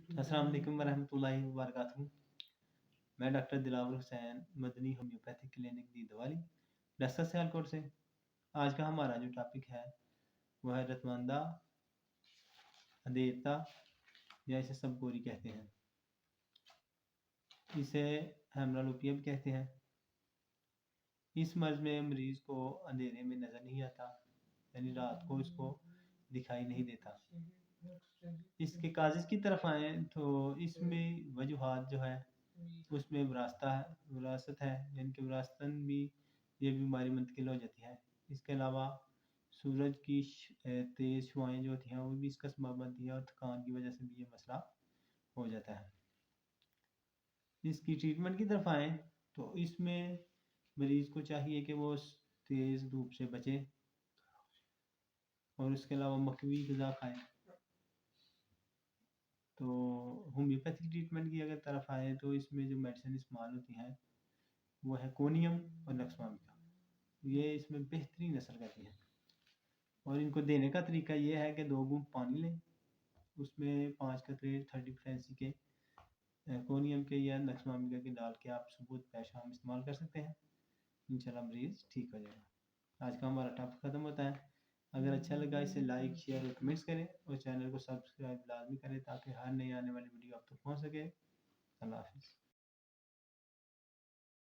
अस्सलाम वालेकुम वरहमतुल्लाहि वबरकातुहू। मैं doctor Dilawar Hussain, Madni homeopathic clinic दी दवाली, डस्सा सियालकोट से। आज का हमारा जो टॉपिक है वो है रतवंदा, अधेरता या इसे सबकोरी कहते हैं। इसे हेमरालोपिया भी कहते हैं। इस मर्ज में मरीज को अंधेरे में नज़र नहीं आता, यानी रात को इसको दिखाई नहीं देता। इसके काजिज की तरफ आए तो इसमें वजूहात जो है उसमें विरासत है, यानी कि विरासतन भी ये बीमारी मुंतकिल हो जाती है। इसके अलावा सूरज की तेज़ शुआएं जो होती हैं वो भी इसका सबब बनती है, और थकान की वजह से भी ये मसला हो जाता है। इसकी ट्रीटमेंट की तरफ आए तो इसमें मरीज़ को चाहिए कि वो तेज़ धूप से बचे, और इसके अलावा मकवी ग़िज़ा खाए। तो होम्योपैथिक ट्रीटमेंट की अगर तरफ आए तो इसमें जो मेडिसिन इस्तेमाल होती हैं वो है कोनियम और नक्सवामिका। ये इसमें बेहतरीन असर करती हैं, और इनको देने का तरीका ये है कि 2 घूंट पानी लें, उसमें 5 कतरे 30 फ्रेंसी के कोनियम के या नक्सवामिका के डाल के आप सुबह दोपहर शाम इस्तेमाल कर सकते हैं। इंशाल्लाह मरीज़ ठीक हो जाएगा। आज का हमारा टॉपिक ख़त्म होता है। अगर अच्छा लगा इसे लाइक, शेयर और कमेंट्स करें, और चैनल को सब्सक्राइब लाजमी करें ताकि हर नई आने वाली वीडियो आप तक पहुँच सके। अल्लाह हाफ़िज़।